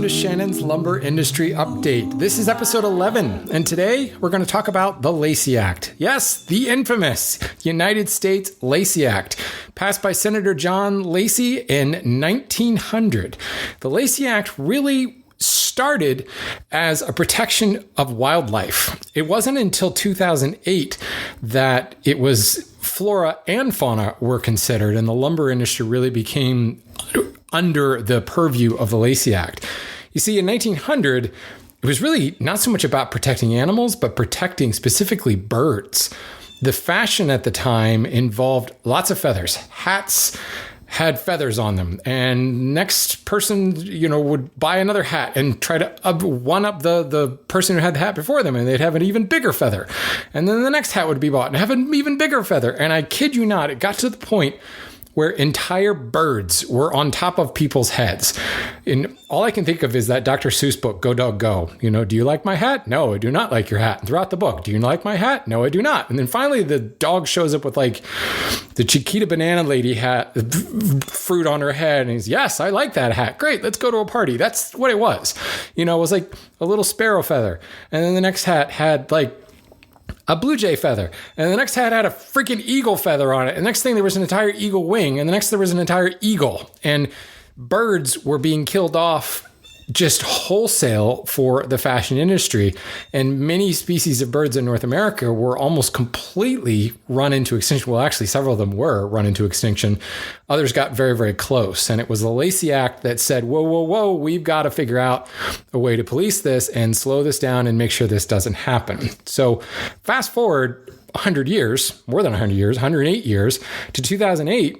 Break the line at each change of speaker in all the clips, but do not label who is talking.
to Shannon's Lumber Industry Update. This is episode 11, and today we're going to talk about the Lacey Act. Yes, the infamous United States Lacey Act, passed by Senator John Lacey in 1900. The Lacey Act really started as a protection of wildlife. It wasn't until 2008 that it was flora and fauna were considered, and the lumber industry really became under the purview of the Lacey Act. You see, in 1900, it was really not so much about protecting animals, but protecting specifically birds. The fashion at the time involved lots of feathers. Hats had feathers on them, and next person, would buy another hat and try to one-up the person who had the hat before them, and they'd have an even bigger feather. And then the next hat would be bought and have an even bigger feather. And I kid you not, it got to the point where entire birds were on top of people's heads. And all I can think of is that Dr. Seuss book, Go Dog Go. Do you like my hat? No, I do not like your hat. And throughout the book, do you like my hat? No, I do not. And then finally the dog shows up with like the Chiquita Banana Lady hat, fruit on her head. And he's, yes, I like that hat. Great, let's go to a party. That's what it was. It was like a little sparrow feather. And then the next hat had like a blue jay feather. And the next hat had a freaking eagle feather on it. And the next thing, there was an entire eagle wing. And the next, there was an entire eagle. And birds were being killed off just wholesale for the fashion industry. And many species of birds in North America were almost completely run into extinction. Well, actually, several of them were run into extinction. Others got very, very close. And it was the Lacey Act that said, whoa, we've got to figure out a way to police this and slow this down and make sure this doesn't happen. So fast forward 100 years, more than 100 years, 108 years to 2008.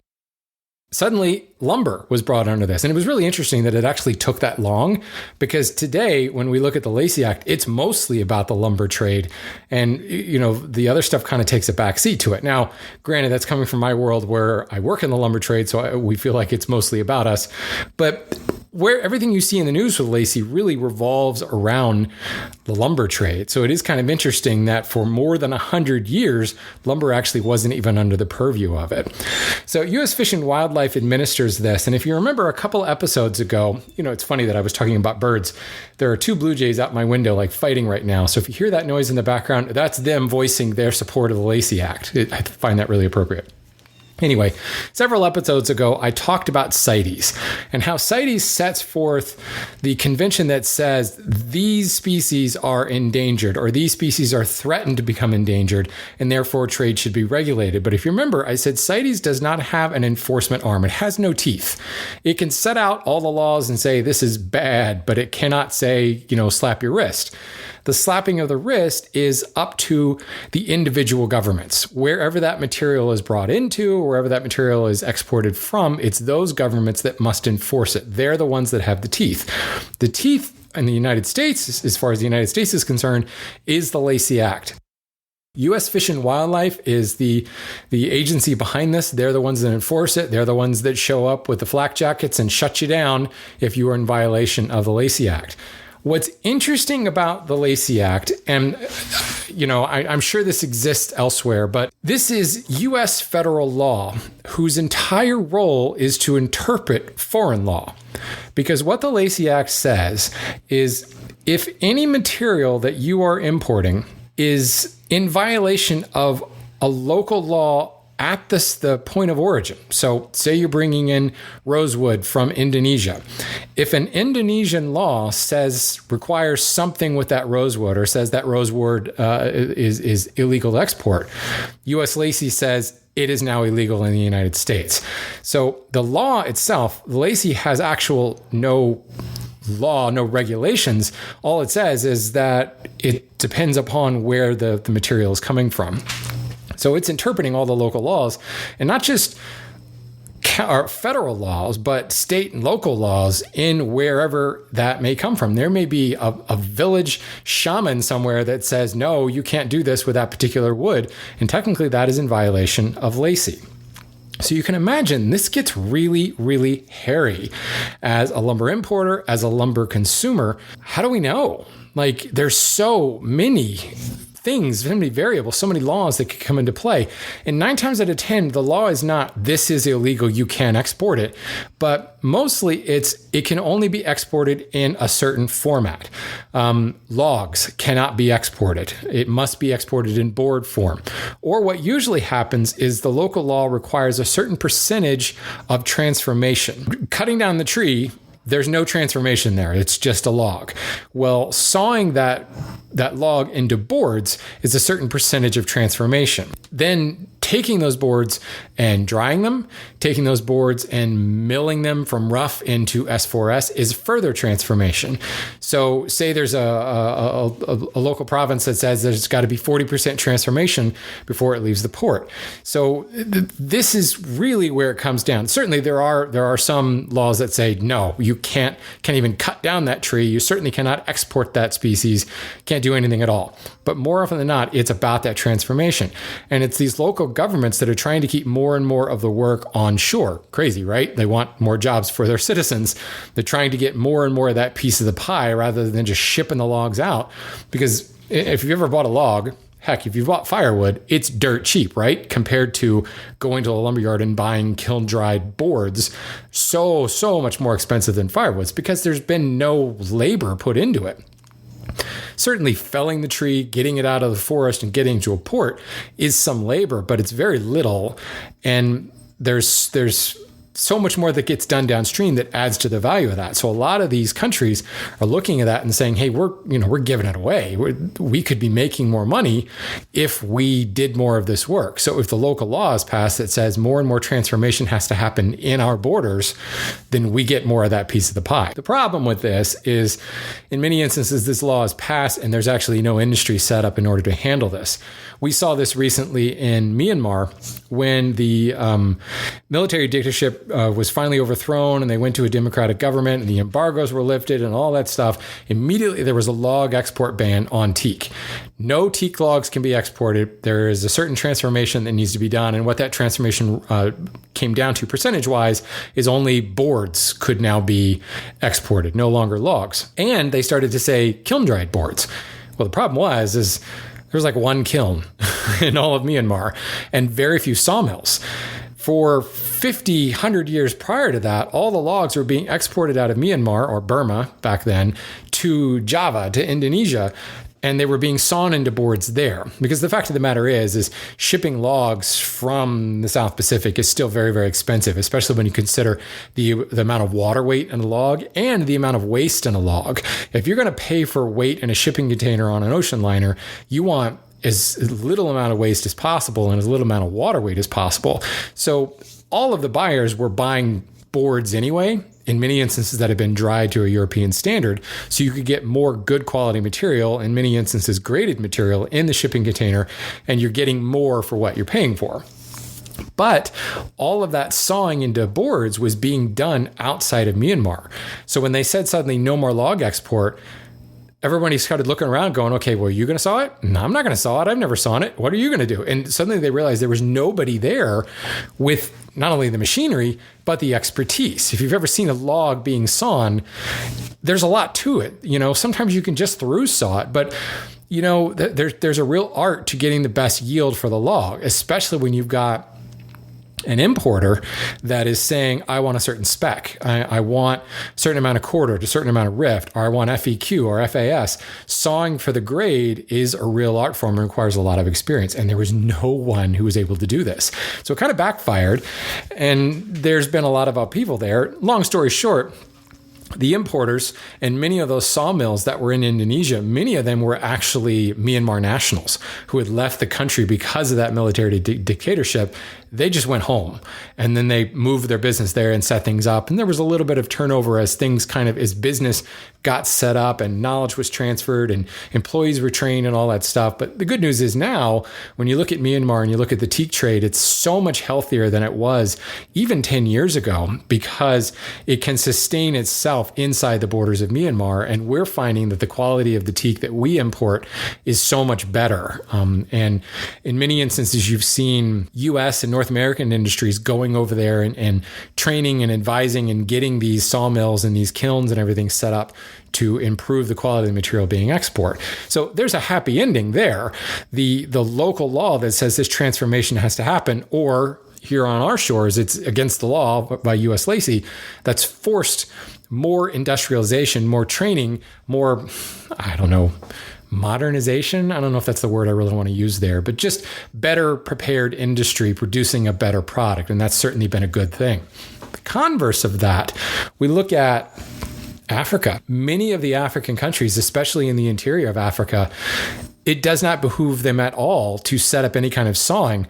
Suddenly, lumber was brought under this. And it was really interesting that it actually took that long, because today, when we look at the Lacey Act, it's mostly about the lumber trade. And, the other stuff kind of takes a back seat to it. Now, granted, that's coming from my world where I work in the lumber trade, so we feel like it's mostly about us. But where everything you see in the news with Lacey really revolves around the lumber trade. So it is kind of interesting that for more than 100 years, lumber actually wasn't even under the purview of it. So U.S. Fish and Wildlife administers this. And if you remember a couple episodes ago, it's funny that I was talking about birds. There are two blue jays out my window, like fighting right now. So if you hear that noise in the background, that's them voicing their support of the Lacey Act. I find that really appropriate. Anyway, several episodes ago, I talked about CITES and how CITES sets forth the convention that says these species are endangered, or these species are threatened to become endangered, and therefore trade should be regulated. But if you remember, I said CITES does not have an enforcement arm. It has no teeth. It can set out all the laws and say this is bad, but it cannot say, slap your wrist. The slapping of the wrist is up to the individual governments. Wherever that material is brought into, wherever that material is exported from, it's those governments that must enforce it. They're the ones that have the teeth. The teeth in the United States, as far as the United States is concerned, is the Lacey Act. U.S. Fish and Wildlife is the agency behind this. They're the ones that enforce it. They're the ones that show up with the flak jackets and shut you down if you are in violation of the Lacey Act. What's interesting about the Lacey Act, and I'm sure this exists elsewhere, but this is U.S. federal law whose entire role is to interpret foreign law. Because what the Lacey Act says is if any material that you are importing is in violation of a local law at the point of origin. So say you're bringing in rosewood from Indonesia. If an Indonesian law requires something with that rosewood, or says that rosewood is illegal to export, U.S. Lacey says it is now illegal in the United States. So the law itself, Lacey has no law, no regulations. All it says is that it depends upon where the material is coming from. So it's interpreting all the local laws, and not just federal laws, but state and local laws in wherever that may come from. There may be a village shaman somewhere that says, no, you can't do this with that particular wood. And technically that is in violation of Lacey. So you can imagine this gets really, really hairy as a lumber importer, as a lumber consumer. How do we know? There's so many things, so many variables, so many laws that could come into play. And 9 times out of 10, the law is not, this is illegal, you can't export it. But mostly it can only be exported in a certain format. Logs cannot be exported. It must be exported in board form. Or what usually happens is the local law requires a certain percentage of transformation. Cutting down the tree, there's no transformation there. It's just a log. Well, sawing that log into boards is a certain percentage of transformation. Then taking those boards and drying them, taking those boards and milling them from rough into S4S is further transformation. So say there's a local province that says there's got to be 40% transformation before it leaves the port. So this is really where it comes down. Certainly there are some laws that say, no, you can't even cut down that tree. You certainly cannot export that species, can't do anything at all. But more often than not, it's about that transformation. And it's these local governments that are trying to keep more and more of the work onshore. Crazy, right? They want more jobs for their citizens. They're trying to get more and more of that piece of the pie rather than just shipping the logs out. Because if you've ever bought a log, heck, if you bought firewood, it's dirt cheap, right? Compared to going to a lumberyard and buying kiln-dried boards, so much more expensive than firewoods because there's been no labor put into it. Certainly felling the tree, getting it out of the forest and getting to a port is some labor, but it's very little. And there's so much more that gets done downstream that adds to the value of that. So a lot of these countries are looking at that and saying, hey, we're giving it away. We could be making more money if we did more of this work. So if the local law is passed that says more and more transformation has to happen in our borders, then we get more of that piece of the pie. The problem with this is in many instances, this law is passed and there's actually no industry set up in order to handle this. We saw this recently in Myanmar when the military dictatorship was finally overthrown and they went to a democratic government and the embargoes were lifted and all that stuff. Immediately, there was a log export ban on teak. No teak logs can be exported. There is a certain transformation that needs to be done. And what that transformation came down to percentage-wise is only boards could now be exported, no longer logs. And they started to say kiln-dried boards. Well, the problem was there was like one kiln in all of Myanmar and very few sawmills. For 50, 100 years prior to that, all the logs were being exported out of Myanmar, or Burma back then, to Java, to Indonesia, and they were being sawn into boards there. Because the fact of the matter is shipping logs from the South Pacific is still very, very expensive, especially when you consider the amount of water weight in a log and the amount of waste in a log. If you're going to pay for weight in a shipping container on an ocean liner, you want as little amount of waste as possible and as little amount of water weight as possible. So all of the buyers were buying boards anyway, in many instances that have been dried to a European standard, so you could get more good quality material, in many instances graded material, in the shipping container, and you're getting more for what you're paying for. But all of that sawing into boards was being done outside of Myanmar. So when they said suddenly no more log export, everybody started looking around going, okay, well, are you going to saw it? No, I'm not going to saw it. I've never sawn it. What are you going to do? And suddenly they realized there was nobody there with not only the machinery, but the expertise. If you've ever seen a log being sawn, there's a lot to it. Sometimes you can just through saw it, but there's a real art to getting the best yield for the log, especially when you've got an importer that is saying, I want a certain spec. I want a certain amount of quarter to a certain amount of rift, or I want FEQ or FAS. Sawing for the grade is a real art form and requires a lot of experience. And there was no one who was able to do this. So it kind of backfired. And there's been a lot of upheaval there. Long story short, the importers and many of those sawmills that were in Indonesia, many of them were actually Myanmar nationals who had left the country because of that military dictatorship. They just went home and then they moved their business there and set things up. And there was a little bit of turnover as things as business got set up and knowledge was transferred and employees were trained and all that stuff. But the good news is now, when you look at Myanmar and you look at the teak trade, it's so much healthier than it was even 10 years ago because it can sustain itself itself inside the borders of Myanmar. And we're finding that the quality of the teak that we import is so much better. And in many instances, you've seen U.S. and North American industries going over there and training and advising and getting these sawmills and these kilns and everything set up to improve the quality of the material being exported. So there's a happy ending there. The local law that says this transformation has to happen, or here on our shores, it's against the law by U.S. Lacey, that's forced more industrialization, more training, more, modernization. I don't know if that's the word I really want to use there, but just better prepared industry producing a better product. And that's certainly been a good thing. The converse of that, we look at Africa. Many of the African countries, especially in the interior of Africa, it does not behoove them at all to set up any kind of sawing.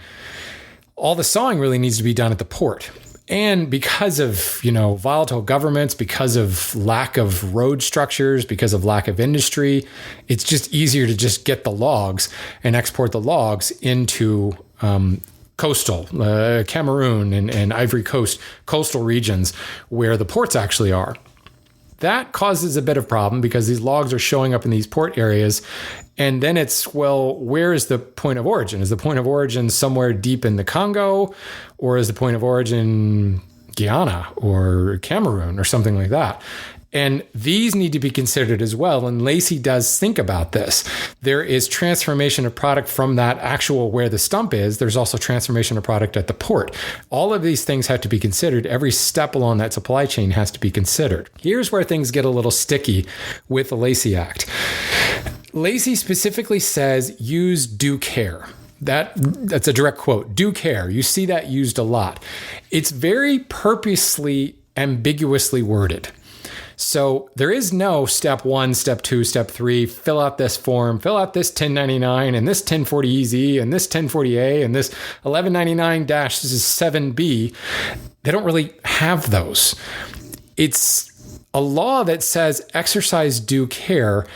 All the sawing really needs to be done at the port. And because of, volatile governments, because of lack of road structures, because of lack of industry, it's just easier to just get the logs and export the logs into coastal, Cameroon and Ivory Coast, coastal regions where the ports actually are. That causes a bit of problem because these logs are showing up in these port areas. And then it's, well, where is the point of origin? Is the point of origin somewhere deep in the Congo, or is the point of origin Guyana or Cameroon or something like that? And these need to be considered as well. And Lacey does think about this. There is transformation of product from that actual where the stump is. There's also transformation of product at the port. All of these things have to be considered. Every step along that supply chain has to be considered. Here's where things get a little sticky with the Lacey Act. Lacey specifically says use due care. That's a direct quote. Due care. You see that used a lot. It's very purposely ambiguously worded. So there is no step 1, step 2, step 3, fill out this form, fill out this 1099 and this 1040EZ and this 1040A and this 1199-7B. They don't really have those. It's a law that says exercise due care,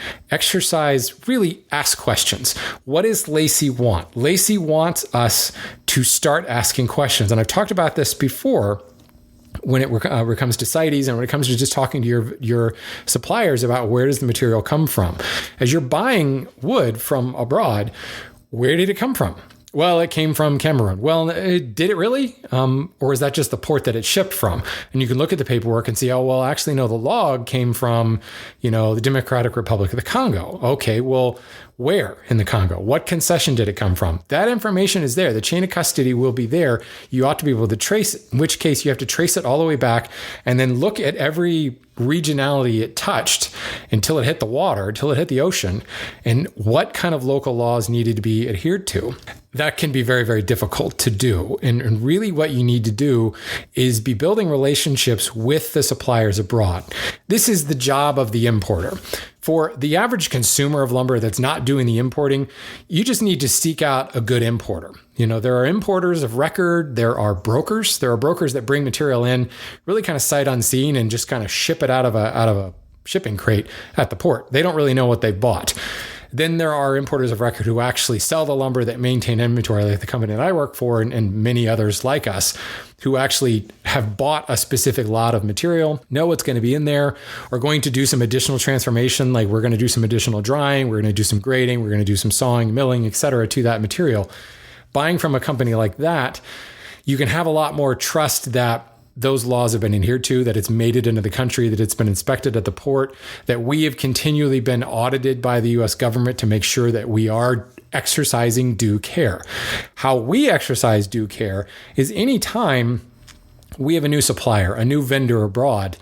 really ask questions. What does Lacey want? Lacey wants us to start asking questions. And I've talked about this before when it comes to CITES and when it comes to just talking to your suppliers about where does the material come from. As you're buying wood from abroad, where did it come from? Well, it came from Cameroon. Well, did it really? Or is that just the port that it shipped from? And you can look at the paperwork and see, actually, no, the log came from, the Democratic Republic of the Congo. Okay, well, where in the Congo? What concession did it come from? That information is there. The chain of custody will be there. You ought to be able to trace it, in which case you have to trace it all the way back and then look at every regionality it touched until it hit the water, until it hit the ocean, and what kind of local laws needed to be adhered to. That can be very, very difficult to do. And really what you need to do is be building relationships with the suppliers abroad. This is the job of the importer. For the average consumer of lumber that's not doing the importing, you just need to seek out a good importer. There are importers of record. There are brokers. There are brokers that bring material in really kind of sight unseen and just kind of ship it out of a shipping crate at the port. They don't really know what they've bought. Then there are importers of record who actually sell the lumber, that maintain inventory, like the company that I work for and many others like us, who actually have bought a specific lot of material, know what's going to be in there, are going to do some additional transformation, like we're going to do some additional drying, we're going to do some grading, we're going to do some sawing, milling, etc. to that material. Buying from a company like that, you can have a lot more trust that those laws have been adhered to, that it's made it into the country, that it's been inspected at the port, that we have continually been audited by the U.S. government to make sure that we are exercising due care. How we exercise due care is anytime we have a new supplier, a new vendor abroad,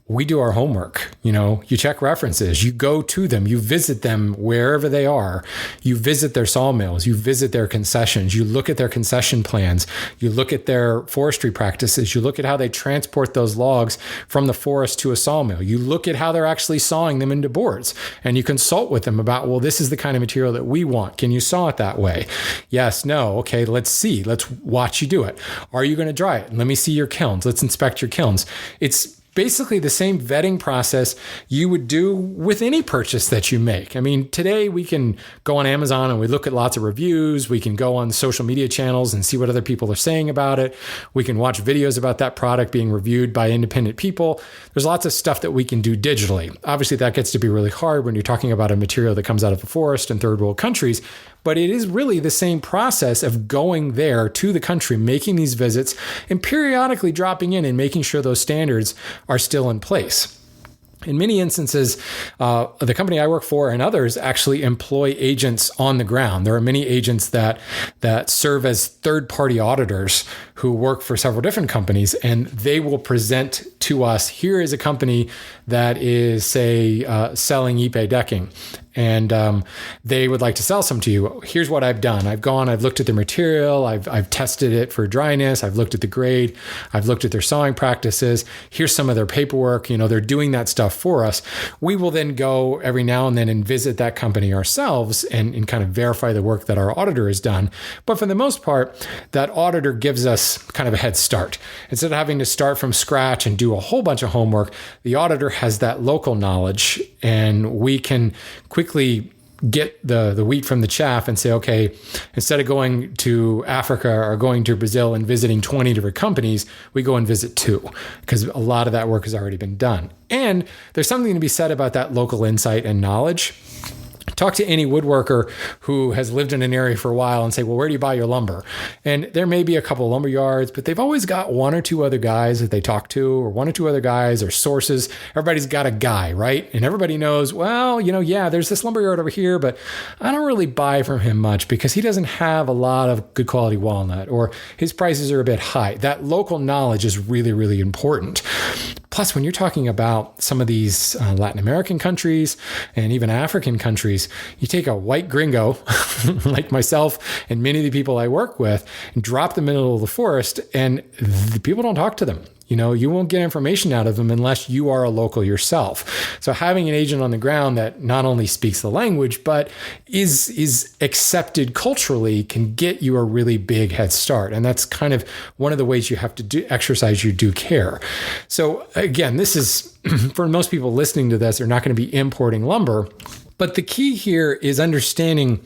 we do our homework. You check references, you go to them, you visit them wherever they are, you visit their sawmills, you visit their concessions, you look at their concession plans, you look at their forestry practices, you look at how they transport those logs from the forest to a sawmill, you look at how they're actually sawing them into boards, and you consult with them about, well, this is the kind of material that we want. Can you saw it that way? Yes, no, okay, let's see. Let's watch you do it. Are you going to dry it? Let me see your kilns. Let's inspect your kilns. It's basically the same vetting process you would do with any purchase that you make. I mean, today we can go on Amazon and we look at lots of reviews. We can go on social media channels and see what other people are saying about it. We can watch videos about that product being reviewed by independent people. There's lots of stuff that we can do digitally. Obviously, that gets to be really hard when you're talking about a material that comes out of a forest in third world countries. But it is really the same process of going there to the country, making these visits, and periodically dropping in and making sure those standards are still in place. In many instances, the company I work for and others actually employ agents on the ground. There are many agents that serve as third-party auditors who work for several different companies, and they will present to us, here is a company that is, say, selling Ipe decking, and they would like to sell some to you. Here's what I've done. I've looked at the material, I've tested it for dryness, I've looked at the grade, I've looked at their sawing practices. Here's some of their paperwork. They're doing that stuff for us. We will then go every now and then and visit that company ourselves and kind of verify the work that our auditor has done. But for the most part, that auditor gives us kind of a head start. Instead of having to start from scratch and do a whole bunch of homework, the auditor has that local knowledge, and we can quickly get the wheat from the chaff and say, okay, instead of going to Africa or going to Brazil and visiting 20 different companies, we go and visit 2, because a lot of that work has already been done. And there's something to be said about that local insight and knowledge. Talk to any woodworker who has lived in an area for a while and say, well, where do you buy your lumber? And there may be a couple of lumber yards, but they've always got 1 or 2 other guys that they talk to, or 1 or 2 other guys or sources. Everybody's got a guy, right? And everybody knows, well, there's this lumber yard over here, but I don't really buy from him much because he doesn't have a lot of good quality walnut, or his prices are a bit high. That local knowledge is really, really important. Plus, when you're talking about some of these Latin American countries and even African countries, you take a white gringo like myself and many of the people I work with and drop them in the middle of the forest, and the people don't talk to them. You won't get information out of them unless you are a local yourself. So having an agent on the ground that not only speaks the language, but is accepted culturally can get you a really big head start. And that's kind of one of the ways you have to exercise your due care. So again, this is, for most people listening to this, they're not going to be importing lumber. But the key here is understanding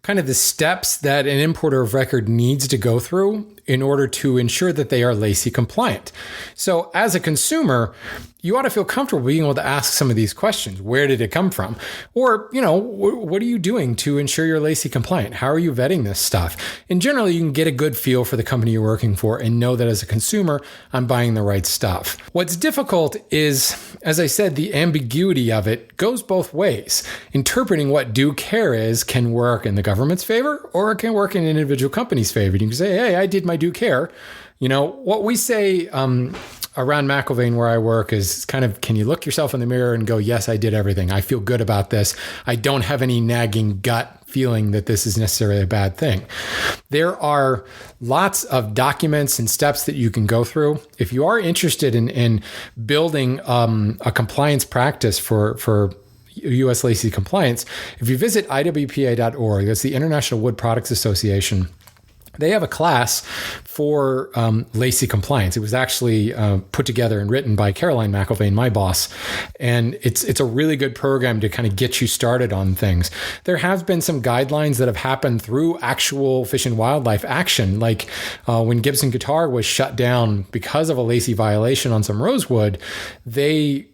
kind of the steps that an importer of record needs to go through in order to ensure that they are Lacey compliant. So as a consumer, you ought to feel comfortable being able to ask some of these questions. Where did it come from? Or, what are you doing to ensure you're Lacey compliant? How are you vetting this stuff? And generally, you can get a good feel for the company you're working for and know that as a consumer, I'm buying the right stuff. What's difficult is, as I said, the ambiguity of it goes both ways. Interpreting what due care is can work in the government's favor, or it can work in an individual company's favor. You can say, hey, I did my due care. What we say around McIlvaine where I work is kind of, can you look yourself in the mirror and go, yes, I did everything. I feel good about this. I don't have any nagging gut feeling that this is necessarily a bad thing. There are lots of documents and steps that you can go through. If you are interested in building a compliance practice for U.S. Lacey compliance, if you visit IWPA.org, that's the International Wood Products Association, they have a class for Lacey compliance. It was actually put together and written by Caroline McIlvaine, my boss. And it's a really good program to kind of get you started on things. There have been some guidelines that have happened through actual Fish and Wildlife action. Like when Gibson Guitar was shut down because of a Lacey violation on some rosewood, they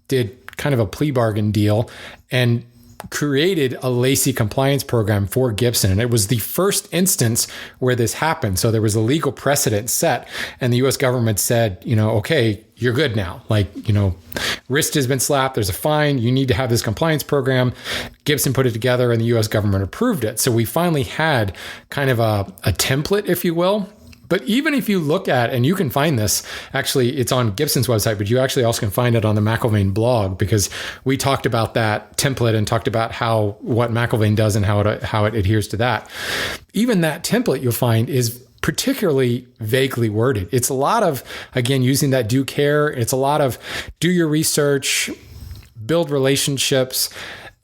did kind of a plea bargain deal and created a Lacey compliance program for Gibson. And it was the first instance where this happened. So there was a legal precedent set, and the US government said, okay, you're good now. Wrist has been slapped. There's a fine. You need to have this compliance program. Gibson put it together and the US government approved it. So we finally had kind of a template, if you will. But even if you look at, and you can find this, actually, it's on Gibson's website, but you actually also can find it on the McIlvaine blog, because we talked about that template and talked about what McIlvaine does and how it adheres to that. Even that template you'll find is particularly vaguely worded. It's a lot of, again, using that due care. It's a lot of do your research, build relationships.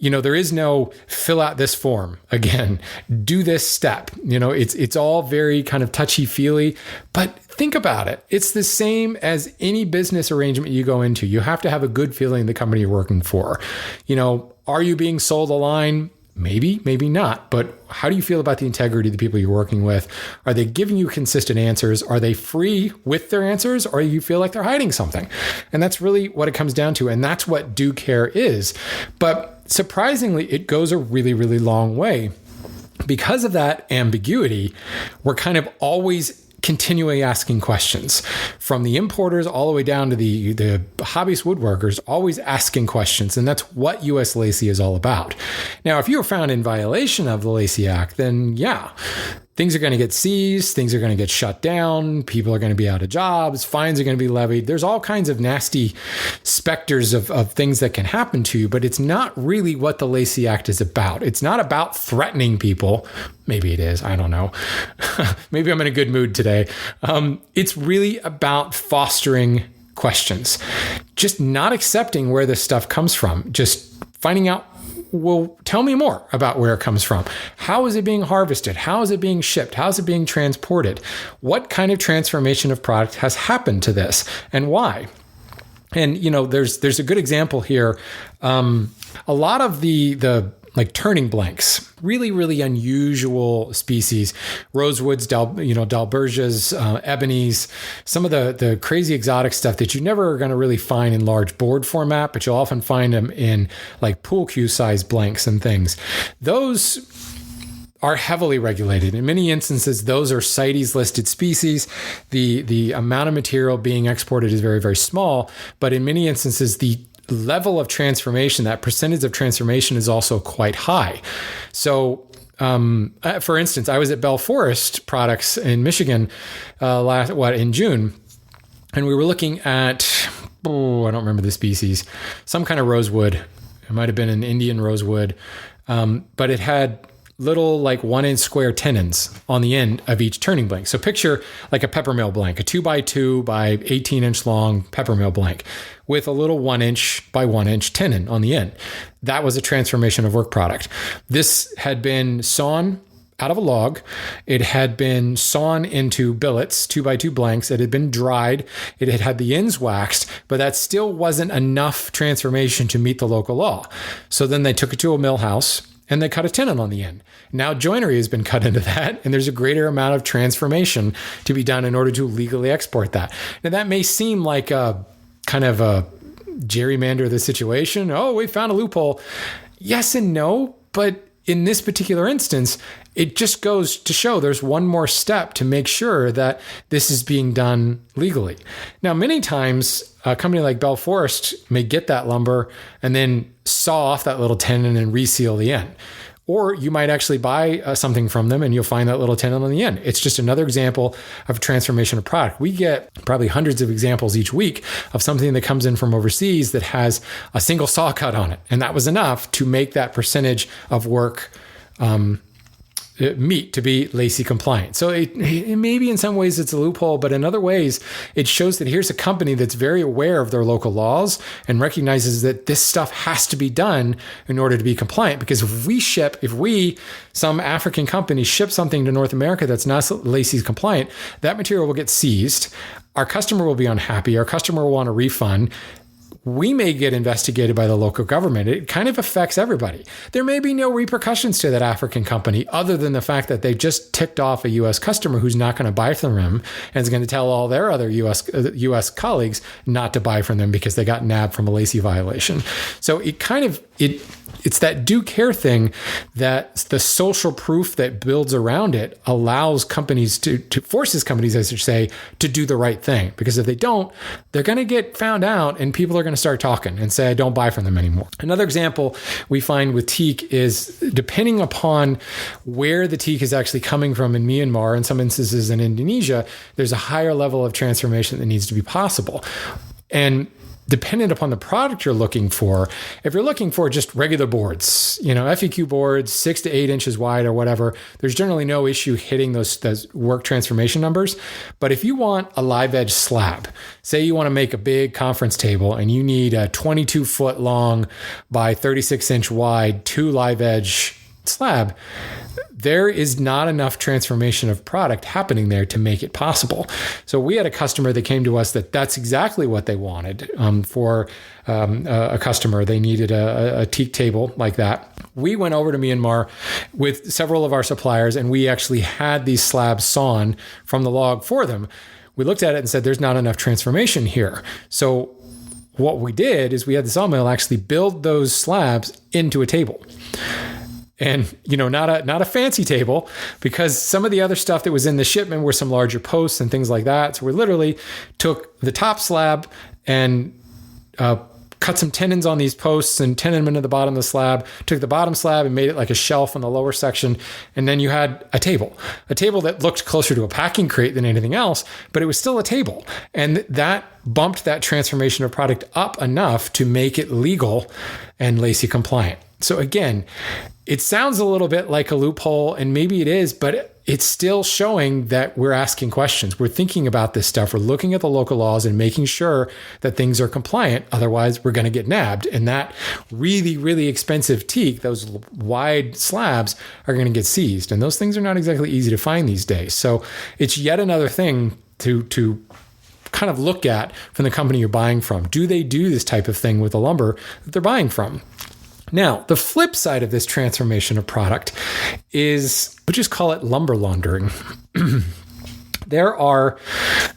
There is no fill out this form. Again, do this step. It's all very kind of touchy-feely, but think about it. It's the same as any business arrangement you go into. You have to have a good feeling the company you're working for. Are you being sold a line? Maybe, maybe not. But how do you feel about the integrity of the people you're working with? Are they giving you consistent answers? Are they free with their answers? Or you feel like they're hiding something? And that's really what it comes down to. And that's what do care is. But surprisingly, it goes a really, really long way. Because of that ambiguity, we're kind of always continually asking questions, from the importers all the way down to the hobbyist woodworkers, always asking questions. And that's what US Lacey is all about. Now, if you are found in violation of the Lacey Act, then yeah, things are going to get seized, things are going to get shut down, people are going to be out of jobs, fines are going to be levied. There's all kinds of nasty specters of things that can happen to you, but it's not really what the Lacey Act is about. It's not about threatening people. Maybe it is. I don't know. Maybe I'm in a good mood today. It's really about fostering questions, just not accepting where this stuff comes from, just finding out, well, tell me more about where it comes from. How is it being harvested? How is it being shipped? How is it being transported? What kind of transformation of product has happened to this and why? And, there's a good example here. A lot of the like turning blanks, really, really unusual species, rosewoods, dalbergias, ebonies, some of the crazy exotic stuff that you never are going to really find in large board format, but you'll often find them in like pool cue size blanks and things. Those are heavily regulated. In many instances, those are CITES listed species. The amount of material being exported is very, very small, but in many instances, the level of transformation, that percentage of transformation is also quite high. So, for instance, I was at Bell Forest Products in Michigan in June, and we were looking at, I don't remember the species, some kind of rosewood. It might have been an Indian rosewood, but it had little like 1 inch square tenons on the end of each turning blank. So picture like a peppermill blank, a 2x2 by 18 inch long peppermill blank with a little 1 inch by 1 inch tenon on the end. That was a transformation of work product. This had been sawn out of a log. It had been sawn into billets, 2x2 blanks. It had been dried. It had had the ends waxed, but that still wasn't enough transformation to meet the local law. So then they took it to a mill house and they cut a tenon on the end. Now joinery has been cut into that, and there's a greater amount of transformation to be done in order to legally export that. Now that may seem like a kind of a gerrymander of the situation. Oh, we found a loophole. Yes and no, but in this particular instance, it just goes to show there's one more step to make sure that this is being done legally. Now, many times a company like Bell Forest may get that lumber and then saw off that little tenon and reseal the end. Or you might actually buy something from them and you'll find that little tenon on the end. It's just another example of transformation of product. We get probably hundreds of examples each week of something that comes in from overseas that has a single saw cut on it. And that was enough to make that percentage of work meet to be Lacey compliant. So it maybe in some ways it's a loophole, but in other ways it shows that here's a company that's very aware of their local laws and recognizes that this stuff has to be done in order to be compliant. Because if some African company ship something to North America that's not Lacey's compliant, that material will get seized. Our customer will be unhappy. Our customer will want a refund. We may get investigated by the local government. It kind of affects everybody. There may be no repercussions to that African company other than the fact that they just ticked off a U.S. customer who's not going to buy from them and is going to tell all their other U.S. colleagues not to buy from them because they got nabbed from a Lacey violation. So it's that do care thing, that the social proof that builds around it allows companies to forces companies, I should say, to do the right thing. Because if they don't, they're going to get found out and people are going to start talking and say, I don't buy from them anymore. Another example we find with teak is depending upon where the teak is actually coming from in Myanmar, in some instances in Indonesia, there's a higher level of transformation that needs to be possible. And dependent upon the product you're looking for, if you're looking for just regular boards, FEQ boards, 6 to 8 inches wide or whatever, there's generally no issue hitting those work transformation numbers. But if you want a live edge slab, say you want to make a big conference table and you need a 22 foot long by 36 inch wide, 2 live edge slab, there is not enough transformation of product happening there to make it possible. So we had a customer that came to us that's exactly what they wanted for a customer. They needed a teak table like that. We went over to Myanmar with several of our suppliers, and we actually had these slabs sawn from the log for them. We looked at it and said, there's not enough transformation here. So what we did is we had the sawmill actually build those slabs into a table. And, not a fancy table, because some of the other stuff that was in the shipment were some larger posts and things like that. So we literally took the top slab and cut some tenons on these posts and tenon them into the bottom of the slab, took the bottom slab and made it like a shelf on the lower section. And then you had a table that looked closer to a packing crate than anything else, but it was still a table. And that bumped that transformation of product up enough to make it legal and Lacey compliant. So again, it sounds a little bit like a loophole, and maybe it is, but it's still showing that we're asking questions. We're thinking about this stuff. We're looking at the local laws and making sure that things are compliant. Otherwise, we're going to get nabbed. And that really, really expensive teak, those wide slabs, are going to get seized. And those things are not exactly easy to find these days. So it's yet another thing to kind of look at from the company you're buying from. Do they do this type of thing with the lumber that they're buying from? Now, the flip side of this transformation of product is, we'll just call it lumber laundering.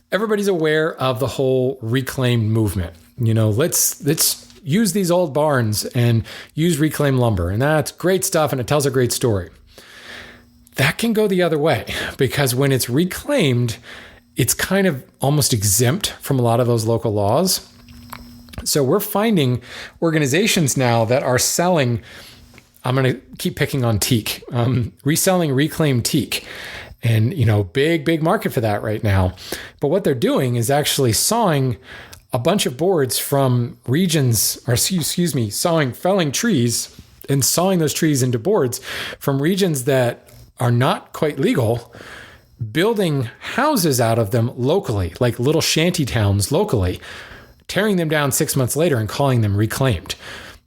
Everybody's aware of the whole reclaimed movement. Let's use these old barns and use reclaimed lumber. And that's great stuff, and it tells a great story. That can go the other way, because when it's reclaimed, it's kind of almost exempt from a lot of those local laws. So we're finding organizations now that are selling, I'm going to keep picking on teak, reselling reclaimed teak. And, big market for that right now. But what they're doing is actually sawing a bunch of boards from regions, felling trees and sawing those trees into boards from regions that are not quite legal, building houses out of them locally, like little shanty towns locally, tearing them down 6 months later and calling them reclaimed.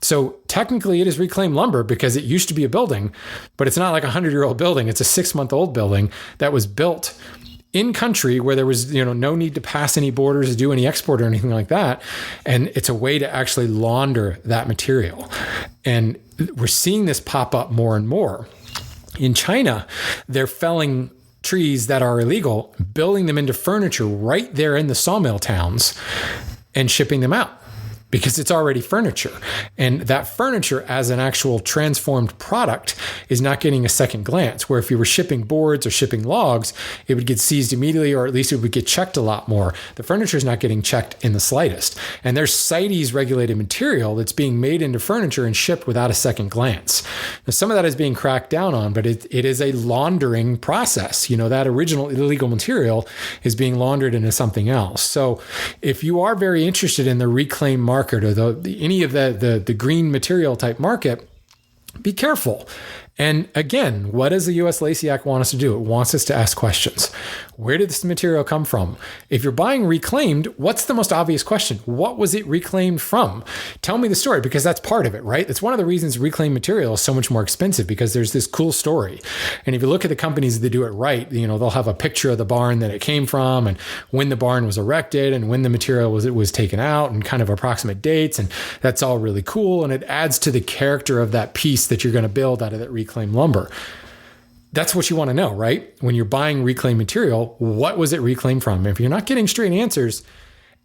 So technically it is reclaimed lumber because it used to be a building, but it's not like a 100-year-old building. It's a 6-month-old building that was built in country where there was, no need to pass any borders, to do any export or anything like that. And it's a way to actually launder that material. And we're seeing this pop up more and more. In China, they're felling trees that are illegal, building them into furniture right there in the sawmill towns, and shipping them out because it's already furniture. And that furniture as an actual transformed product is not getting a second glance, where if you were shipping boards or shipping logs, it would get seized immediately, or at least it would get checked a lot more. The furniture is not getting checked in the slightest. And there's CITES regulated material that's being made into furniture and shipped without a second glance. Now, some of that is being cracked down on, but it is a laundering process. That original illegal material is being laundered into something else. So if you are very interested in the reclaimed market or any of the green material type market, be careful. And again, what does the U.S. Lacey Act want us to do? It wants us to ask questions. Where did this material come from? If you're buying reclaimed, what's the most obvious question? What was it reclaimed from? Tell me the story, because that's part of it, right? That's one of the reasons reclaimed material is so much more expensive, because there's this cool story. And if you look at the companies that do it right, they'll have a picture of the barn that it came from and when the barn was erected and when the material was taken out and kind of approximate dates. And that's all really cool. And it adds to the character of that piece that you're going to build out of that reclaimed lumber. That's what you want to know, right? When you're buying reclaimed material, what was it reclaimed from? If you're not getting straight answers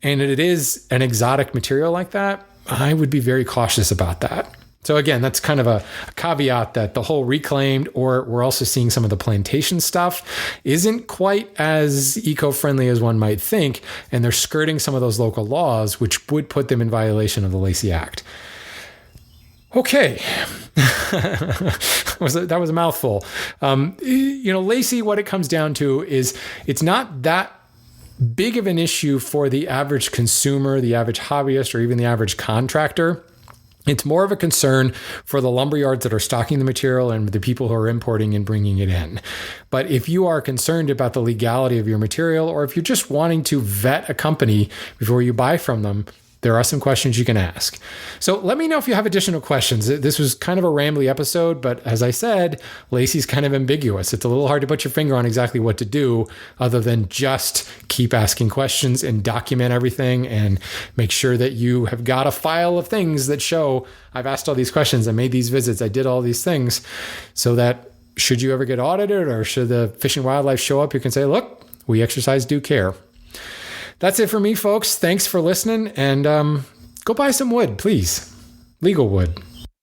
and it is an exotic material like that, I would be very cautious about that. So again, that's kind of a caveat that the whole reclaimed, or we're also seeing some of the plantation stuff, isn't quite as eco-friendly as one might think. And they're skirting some of those local laws, which would put them in violation of the Lacey Act. Okay. That was a mouthful. Lacey, what it comes down to is it's not that big of an issue for the average consumer, the average hobbyist, or even the average contractor. It's more of a concern for the lumberyards that are stocking the material and the people who are importing and bringing it in. But if you are concerned about the legality of your material, or if you're just wanting to vet a company before you buy from them, there are some questions you can ask. So let me know if you have additional questions. This was kind of a rambly episode, but as I said, Lacey's kind of ambiguous. It's a little hard to put your finger on exactly what to do other than just keep asking questions and document everything and make sure that you have got a file of things that show I've asked all these questions, I made these visits, I did all these things, so that should you ever get audited or should the Fish and Wildlife show up, you can say, look, we exercise due care. That's it for me, folks. Thanks for listening, and go buy some wood, please. Legal wood.